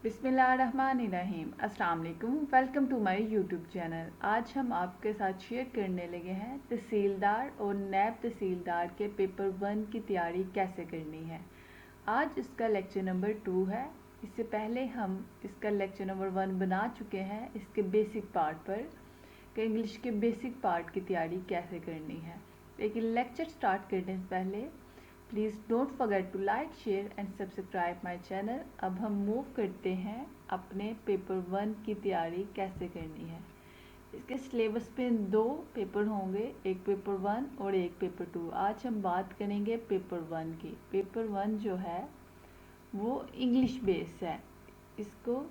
बिस्मिल्लाहिर्रहमानिर्रहीम। अस्सलाम वालेकुम। Welcome to my YouTube channel. आज हम आपके साथ शेयर करने लगे हैं तहसीलदार और नैब तहसीलदार के पेपर 1 की तैयारी कैसे करनी है। आज इसका लेक्चर नंबर 2 है। इससे पहले हम इसका लेक्चर नंबर 1 बना चुके हैं इसके बेसिक पार्ट पर कि इंग्लिश के बेसिक पार्ट की तैयारी कैसे करनी है। लेकिन लेक्चर स्टार्ट करने से पहले please don't forget to like, share and subscribe my channel. अब हम मूव करते हैं अपने पेपर 1 की तैयारी कैसे करनी है। इसके सिलेबस पे 2 पेपर होंगे, एक पेपर 1 और एक पेपर 2। आज हम बात करेंगे पेपर 1 की। पेपर 1 जो है वो इंग्लिश बेस है। इसको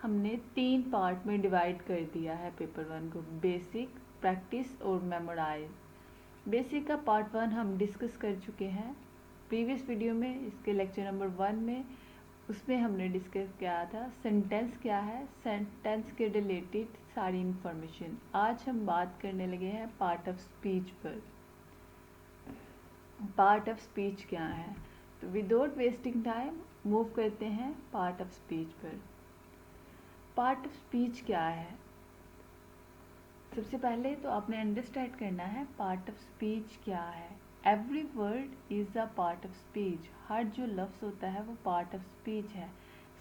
हमने 3 पार्ट में डिवाइड कर दिया है पेपर 1 को, बेसिक, प्रैक्टिस और मेमोराइज। बेसिक का पार्ट 1 हम डिस्कस कर चुके हैं प्रीवियस वीडियो में, इसके लेक्चर नंबर 1 में। उसमें हमने डिस्कस किया था सेंटेंस क्या है, सेंटेंस के रिलेटेड सारी इंफॉर्मेशन। आज हम बात करने लगे हैं पार्ट ऑफ स्पीच पर। पार्ट ऑफ स्पीच क्या है, तो विदाउट वेस्टिंग टाइम मूव करते हैं पार्ट ऑफ स्पीच पर। पार्ट ऑफ स्पीच क्या है, सबसे पहले तो आपने अंडरस्टैंड करना है पार्ट ऑफ स्पीच क्या है। Every word is a part of speech. हर जो लफ्ज़ होता है वो पार्ट ऑफ स्पीच है।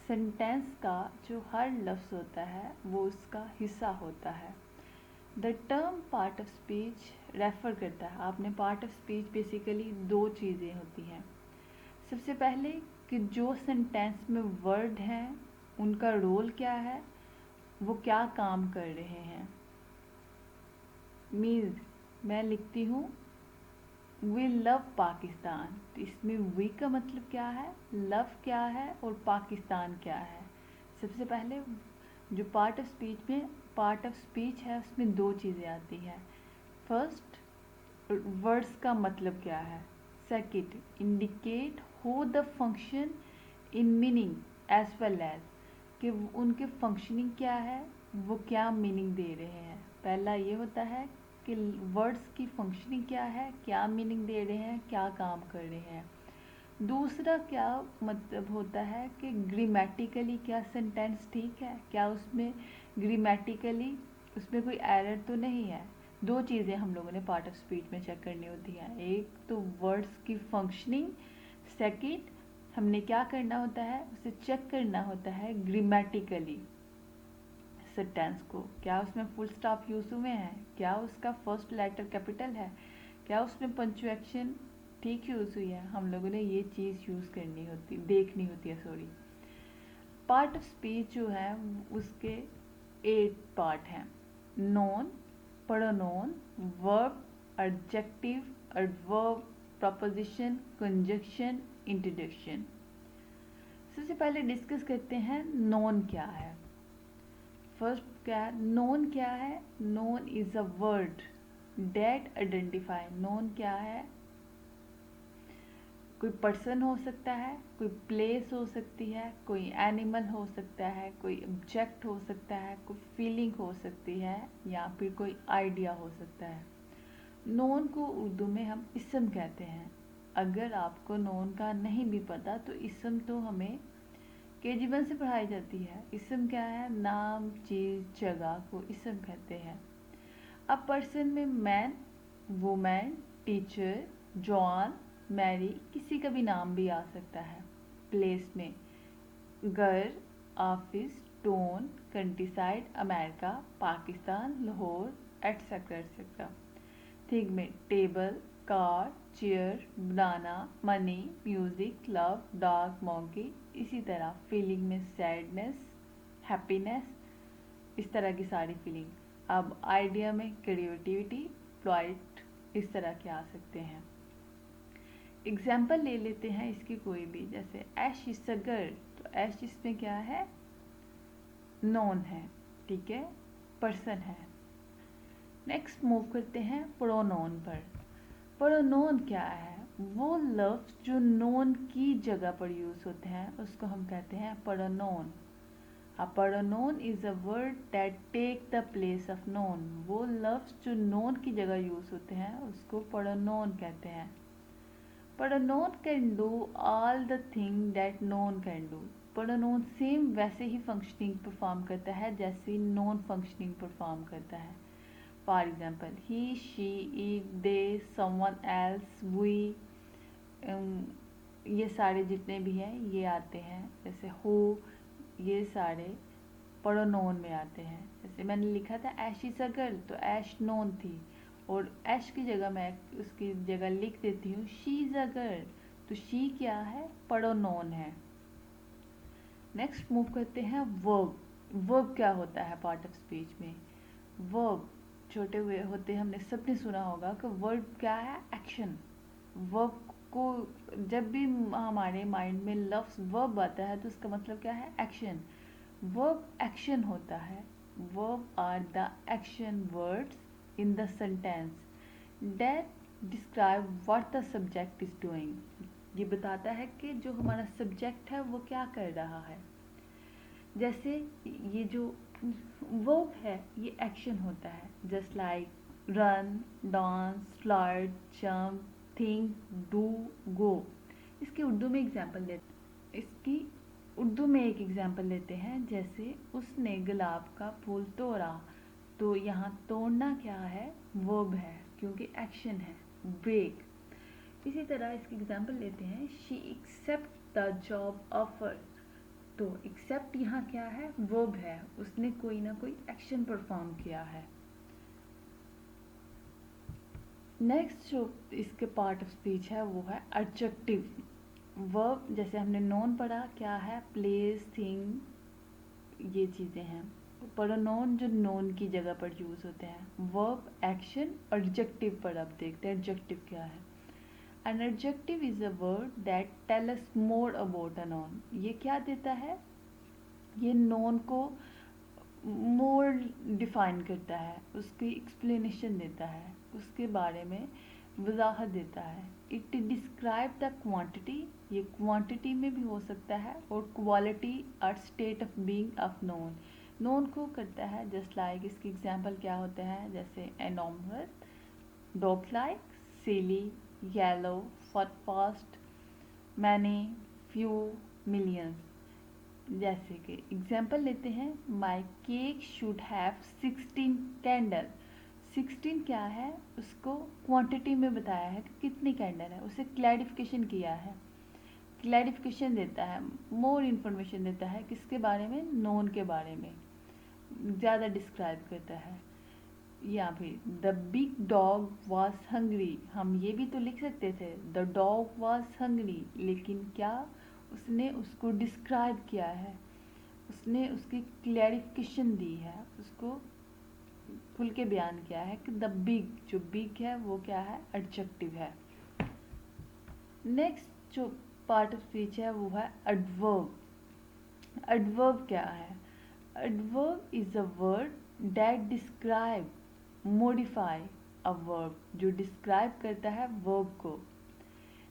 सेंटेंस का जो हर लफ्ज़ होता है वो उसका हिस्सा होता है। The term part of speech refer करता है। आपने पार्ट ऑफ स्पीच बेसिकली 2 चीज़ें होती हैं। सबसे पहले कि जो सेंटेंस में वर्ड हैं उनका रोल क्या है, वो क्या काम कर रहे हैं। मीन्स मैं लिखती हूँ वी लव पाकिस्तान, तो इसमें वी का मतलब क्या है, लव क्या है और पाकिस्तान क्या है। सबसे पहले जो पार्ट ऑफ स्पीच में पार्ट ऑफ स्पीच है उसमें 2 चीज़ें आती हैं। फर्स्ट, वर्ड्स का मतलब क्या है। सेकंड, इंडिकेट हो the function in meaning as well as, कि उनके फंक्शनिंग क्या है, वो क्या मीनिंग दे रहे हैं। पहला ये होता है कि वर्ड्स की फंक्शनिंग क्या है, क्या मीनिंग दे रहे हैं, क्या काम कर रहे हैं। दूसरा क्या मतलब होता है कि ग्रामेटिकली क्या सेंटेंस ठीक है, क्या उसमें ग्रामेटिकली उसमें कोई एरर तो नहीं है। 2 चीज़ें हम लोगों ने पार्ट ऑफ स्पीच में चेक करनी होती हैं, एक तो वर्ड्स की फंक्शनिंग, सेकंड हमने क्या करना होता है, उसे चेक करना होता है ग्रामेटिकली सेंटेंस को, क्या उसमें फुल स्टॉप यूज़ हुए हैं, क्या उसका फर्स्ट लेटर कैपिटल है, क्या उसमें पंचुएशन ठीक यूज़ हुई है। हम लोगों ने ये चीज़ यूज़ करनी होती, देखनी होती है। सॉरी, पार्ट ऑफ स्पीच जो है उसके 8 पार्ट हैं। Known, pronoun, verb, adjective, adverb, preposition, conjunction, introduction. सबसे पहले डिस्कस करते हैं नोन क्या है। फर्स्ट क्या है, नोन क्या है। Noun is a word that identify. Noun क्या है, कोई पर्सन हो सकता है, कोई प्लेस हो सकती है, कोई एनिमल हो सकता है, कोई ऑब्जेक्ट हो सकता है, कोई फीलिंग हो सकती है, या फिर कोई आइडिया हो सकता है। नोन को उर्दू में हम इसम कहते हैं। अगर आपको नोन का नहीं भी पता तो इसम तो हमें KG1 से पढ़ाई जाती है। इसम क्या है, नाम, चीज़, जगह को इसम कहते हैं। अब पर्सन में man, women, teacher, John, Mary, किसी का भी नाम भी आ सकता है। प्लेस में घर, office, town, countryside, America, Pakistan, Lahore, et cetera et cetera. Thing में table, car, chair, banana, money, music, love, dog, monkey. इसी तरह फीलिंग में सैडनेस, हैप्पीनेस, इस तरह की सारी फीलिंग। अब आइडिया में क्रिएटिविटी, प्लॉट, इस तरह के आ सकते हैं। एग्जाम्पल ले लेते हैं इसकी कोई भी, जैसे ऐश इज अ गर्ल, तो ऐश इसमें क्या है, नोन है, ठीक है, पर्सन है। नेक्स्ट मूव करते हैं प्रोनोन पर। प्रोनोन क्या है, वो लफ्ज़ जो नोन की जगह पर यूज़ होते हैं उसको हम कहते हैं pronoun. A pronoun is a word that take the place of noun। वो लफ्ज़ जो नोन की जगह यूज़ होते हैं उसको प्रोनोन कहते हैं। Pronoun can do all the thing that known can do. Pronoun same वैसे ही फंक्शनिंग परफॉर्म करता है जैसे नॉन फंक्शनिंग परफॉर्म करता है। For example he, she, it, they, someone else, we, ये सारे जितने भी हैं ये आते हैं। जैसे हो, ये सारे प्रोनाउन में आते हैं। जैसे मैंने लिखा था ऐश इज अ गर्ल, तो ऐश नोन थी और ऐश की जगह मैं उसकी जगह लिख देती हूँ शी इज अ गर्ल, तो शी क्या है, प्रोनाउन है। नेक्स्ट मूव करते हैं वर्ब। वर्ब क्या होता है पार्ट ऑफ स्पीच में? वर्ब छोटे हुए होते हमने सबने सुना होगा कि वर्ब क्या है, एक्शन। वर्ब को जब भी हमारे माइंड में लफ्ज वर्ब आता है तो उसका मतलब क्या है, एक्शन। वर्ब एक्शन होता है। Verb are the action words in the sentence that describe what the subject is doing. ये बताता है कि जो हमारा सब्जेक्ट है वो क्या कर रहा है। जैसे ये जो वर्ब है ये एक्शन होता है, just like run, dance, flirt, jump, think, do, go. इसकी उर्दू में एग्जांपल लेते इसकी उर्दू में एक एग्जांपल लेते हैं। जैसे उसने गुलाब का फूल तोड़ा, तो यहाँ तोड़ना क्या है, वर्ब है क्योंकि एक्शन है, ब्रेक। इसी तरह इसकी एग्जांपल लेते हैं, she accept the job offer, तो एक्सेप्ट यहाँ क्या है, वर्ब है, उसने कोई ना कोई एक्शन परफॉर्म किया है। नेक्स्ट जो इसके पार्ट ऑफ स्पीच है वो है एडजेक्टिव। वर्ब जैसे हमने नोन पढ़ा क्या है, प्लेस, थिंग, ये चीज़ें हैं। प्रोनाउन जो नोन की जगह पर यूज़ होते हैं। वर्ब, एक्शन, एडजेक्टिव पर अब देखते हैं एडजेक्टिव क्या है। An adjective is a word that tell us more about a noun. ये क्या देता है, ये नोन को मोर डिफाइन करता है, उसकी एक्सप्लेनेशन देता है, उसके बारे में वजाहत देता है। इट डिस्क्राइब द क्वांटिटी, ये क्वांटिटी में भी हो सकता है, और क्वालिटी और state of being of known, known को करता है। जस्ट लाइक इसके एग्जांपल क्या होते हैं, जैसे enormous, dog like, silly, yellow, fast, many, few, millions. जैसे कि एग्जाम्पल लेते हैं, my cake should have 16 candle. 16 क्या है, उसको क्वांटिटी में बताया है कि कितनी कैंडल है, उसे क्लैरिफिकेशन किया है, क्लैरिफिकेशन देता है, मोर इन्फॉर्मेशन देता है किसके बारे में, नोन के बारे में ज़्यादा डिस्क्राइब करता है। या फिर the big dog was hungry, हम ये भी तो लिख सकते थे द डॉग वॉज हंग्री, लेकिन क्या उसने उसको डिस्क्राइब किया है, उसने उसकी क्लैरिफिकेशन दी है, उसको खुल के बयान किया है कि द बिग, जो बिग है वो क्या है, एडजेक्टिव है। नेक्स्ट जो पार्ट ऑफ स्पीच है वो है एडवर्ब। एडवर्ब क्या है, adverb is a word that describe, modify a verb, जो डिस्क्राइब करता है वर्ब को।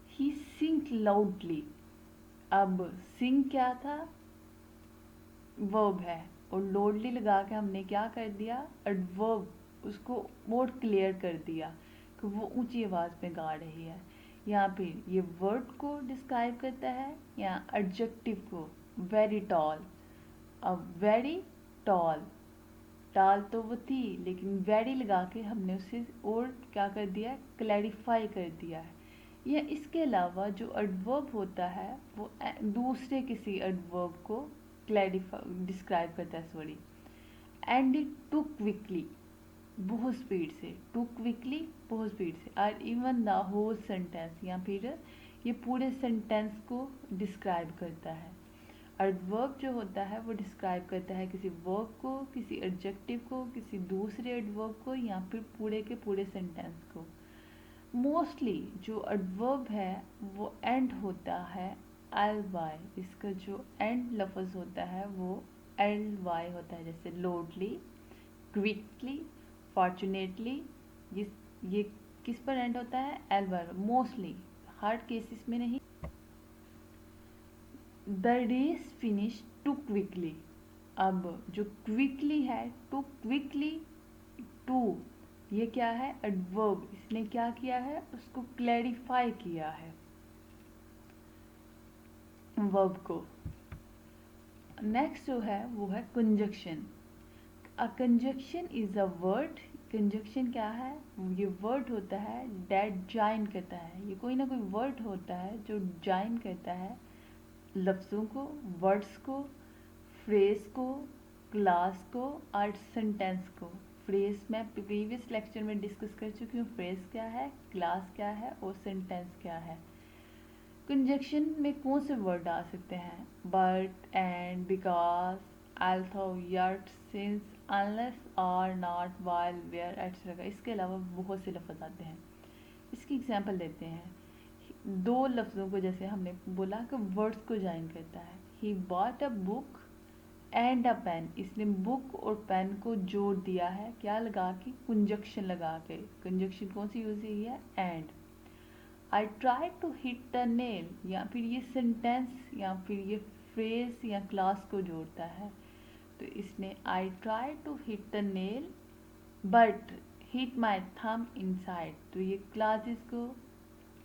ही सिंग लाउडली, अब सिंग क्या था, वर्ब है, और लोडली लगा के हमने क्या कर दिया, एडवर्ब, उसको मोर क्लियर कर दिया कि वो ऊंची आवाज़ में गा रही है। यहाँ पे ये वर्ड को डिस्क्राइब करता है, या एडजेक्टिव को, वेरी टॉल, अब वेरी टॉल, टाल तो वो थी लेकिन वेरी लगा के हमने उसे और क्या कर दिया, क्लैरिफाई कर दिया है। या इसके अलावा जो एडवर्ब होता है वो दूसरे किसी एडवर्ब को क्लैरिफाई डिस्क्राइब करता है, sorry. And it too quickly, बहुत स्पीड से, टू क्विकली बहुत स्पीड से, और इवन द होल सेंटेंस, या फिर ये पूरे सेंटेंस को डिस्क्राइब करता है। एडवर्ब जो होता है वो डिस्क्राइब करता है किसी वर्ब को, किसी एडजेक्टिव को, किसी दूसरे एडवर्ब को, या फिर पूरे के पूरे सेंटेंस को। मोस्टली जो एडवर्ब है वो एंड होता है एल वाई, इसका जो एंड लफ्ज़ होता है वो एल वाई होता है। जैसे लोडली, क्विकली, फॉर्चुनेटली, ये किस पर एंड होता है, एल वाई। मोस्टली, हर केसेस में नहीं। The race finish too quickly, अब जो क्विकली है, टू क्विकली, टू ये क्या है, एडवर्ब, इसने क्या किया है, उसको क्लैरिफाई किया है वर्ब को। नेक्स्ट जो है वो है conjunction. A conjunction is a word. Conjunction क्या है? ये वर्ड होता है डेट जॉइन करता है। ये कोई ना कोई वर्ड होता है जो जॉइन करता है लफ्ज़ों को, वर्ड्स को, फ्रेज को, क्लास को और सेंटेंस को। फ्रेज मैं प्रीवियस लेक्चर में डिस्कस कर चुकी हूँ, फ्रेज क्या है, क्लास क्या है और सेंटेंस क्या है। कंजक्शन में कौन से वर्ड आ सकते हैं? But, and, because, although, yet, since, unless, or, not, while, where etcetera. इसके अलावा बहुत से लफ्ज़ आते हैं। इसकी एग्जांपल लेते हैं। दो लफ्ज़ों को जैसे हमने बोला कि वर्ड्स को ज्वाइन करता है। He bought a book and a pen. इसने बुक और पेन को जोड़ दिया है, क्या लगा के? कंजक्शन लगा के। कंजक्शन कौन सी यूज हुई है? And. I try to hit the nail, या फिर ये सेंटेंस या फिर ये फ्रेज या क्लास को जोड़ता है। तो इसने I try to hit the nail but hit my thumb inside. तो ये क्लासेस को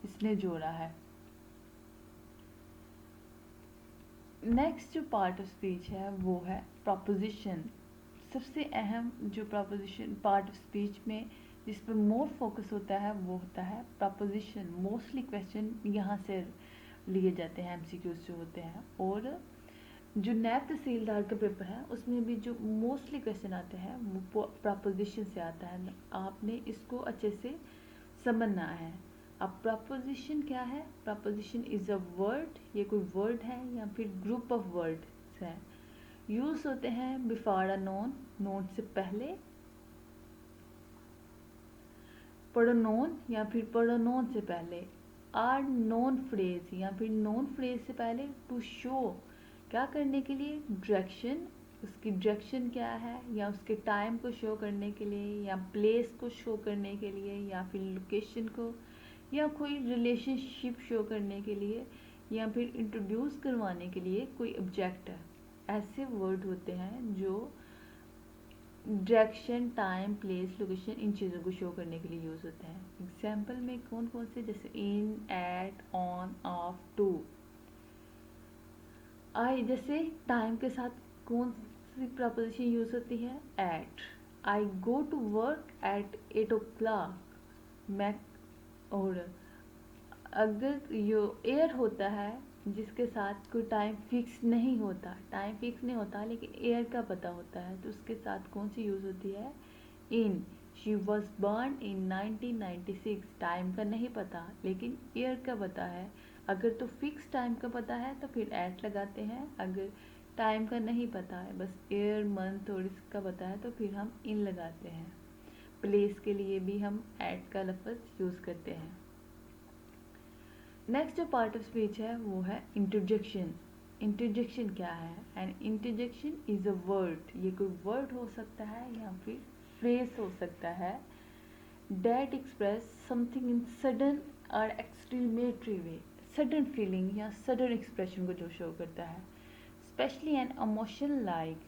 इसने जोड़ा है। नेक्स्ट जो पार्ट ऑफ स्पीच है वो है प्रपोजिशन। सबसे अहम जो प्रपोजिशन पार्ट ऑफ स्पीच में जिस पर मोर फोकस होता है वो होता है प्रपोजिशन। मोस्टली क्वेश्चन यहाँ से लिए जाते हैं, एमसीक्यूज जो होते हैं। और जो नैब तहसीलदार का पेपर है उसमें भी जो मोस्टली क्वेश्चन आते हैं वो प्रपोजिशन से आता है। आपने इसको अच्छे से समझना है। अब प्रपोजिशन क्या है? Preposition is a word. ये कोई वर्ड है या फिर ग्रुप ऑफ वर्ड्स है। यूज होते हैं बिफोर अ नोन, नोन से पहले, प्रोनोन या फिर प्रोनोन से पहले, आर नोन फ्रेज या फिर नोन फ्रेज से पहले, टू शो क्या करने के लिए? डायरेक्शन। उसकी डायरेक्शन क्या है, या उसके टाइम को शो करने के लिए, या प्लेस को शो करने के लिए, या फिर लोकेशन को, या कोई रिलेशनशिप शो करने के लिए, या फिर इंट्रोड्यूस करवाने के लिए कोई ऑब्जेक्ट है। ऐसे वर्ड होते हैं जो direction, time, place, location in चीज़ों को शो करने के लिए यूज़ होते हैं। एग्जाम्पल में कौन कौन से? जैसे इन, एट, ऑन, ऑफ, टू। आई जैसे टाइम के साथ कौन सी प्रपोजिशन यूज़ होती है? At. I go to work at 8 o'clock। मैं, और अगर यो एयर होता है जिसके साथ कोई टाइम फिक्स नहीं होता, टाइम फिक्स नहीं होता लेकिन एयर का पता होता है, तो उसके साथ कौन सी यूज़ होती है? In. She was born in 1996। Time का नहीं पता लेकिन ईयर का पता है। अगर तो फिक्स टाइम का पता है तो फिर एट लगाते हैं। अगर टाइम का नहीं पता है, बस ईयर, मंथ और इसका पता है, तो फिर हम इन लगाते हैं। प्लेस के लिए भी हम एट का लफ्ज़ यूज़ करते हैं। नेक्स्ट जो पार्ट ऑफ स्पीच है वो है इंटरजेक्शन। इंटरजेक्शन क्या है? And interjection is a word. ये कोई वर्ड हो सकता है या फिर फ्रेज हो सकता है that express something in sudden और एक्सट्रीमेटरी वे। सडन फीलिंग या सडन एक्सप्रेशन को जो शो करता है, स्पेशली एन इमोशन लाइक।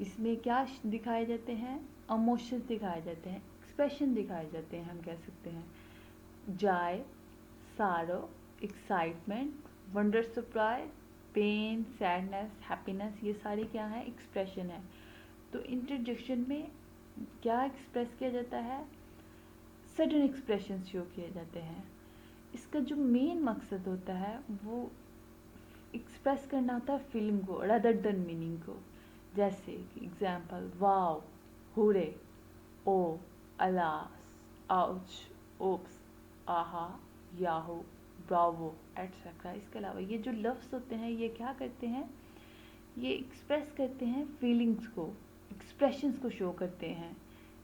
इसमें क्या दिखाए जाते हैं? इमोशंस दिखाए जाते हैं, एक्सप्रेशन दिखाए जाते हैं, हम कह सकते हैं। Joy, sorrow, excitement, wonder, surprise, pain, sadness, happiness, ये सारी क्या है? एक्सप्रेशन है। तो इंटरजेक्शन में क्या एक्सप्रेस किया जाता है? सडन एक्सप्रेशन शो किए जाते हैं। इसका जो मेन मकसद होता है वो एक्सप्रेस करना होता है फीलिंग को रदर देन मीनिंग को। जैसे एग्जाम्पल, वाव, हुरे, ओ, अलास, आउच, ओप्स, आहा, याहू, ब्रावो एट्सेट्रा। इसके अलावा ये जो लफ्ज़ होते हैं ये क्या करते हैं? ये एक्सप्रेस करते हैं फीलिंग्स को, एक्सप्रेशंस को शो करते हैं।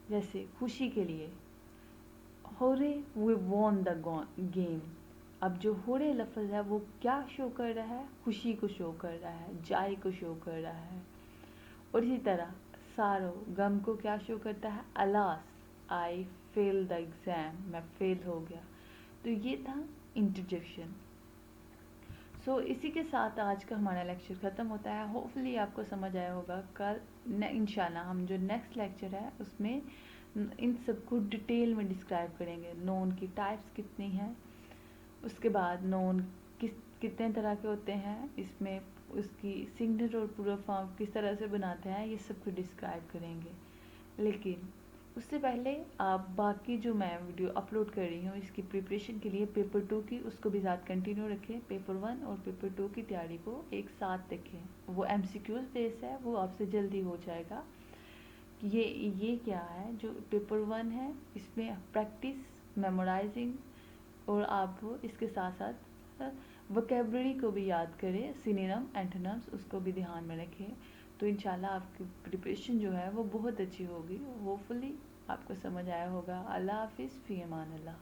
जैसे खुशी के लिए, होरे वी वॉन द गेम। अब जो होरे लफ्ज़ है वो क्या शो कर रहा है? खुशी को शो कर रहा है, जाय को शो कर रहा है। और इसी तरह सारो, गम को क्या शो करता है? Alas, I fail the exam, मैं फेल हो गया। तो ये था इंटरजेक्शन। सो इसी के साथ आज का हमारा लेक्चर ख़त्म होता है। होपफुली आपको समझ आया होगा। कल इंशाल्लाह हम जो नेक्स्ट लेक्चर है उसमें इन सबको डिटेल में डिस्क्राइब करेंगे। नोन की टाइप्स कितनी हैं, उसके बाद नोन कितने तरह के होते हैं, इसमें उसकी सिग्नेचर और पूरा फॉर्म किस तरह से बनाते हैं ये सब कुछ डिस्क्राइब करेंगे। लेकिन उससे पहले आप बाकी जो मैं वीडियो अपलोड कर रही हूँ इसकी प्रिपरेशन के लिए पेपर 2 की उसको भी साथ कंटिन्यू रखें, पेपर 1 और पेपर 2 की तैयारी को एक साथ रखें। वो MCQs बेस है, वो आपसे जल्दी हो जाएगा। ये क्या है, जो पेपर 1 है इसमें प्रैक्टिस, मेमोराइजिंग और आप इसके साथ साथ वोकेबलरी को भी याद करें, सिनोनिम, एंटोनिम्स उसको भी ध्यान में रखें। तो इंशाल्लाह आपकी प्रिपरेशन जो है वो बहुत अच्छी होगी। होपफुली आपको समझ आया होगा। अल्लाह हाफिज़, फ़ी अमान अल्लाह।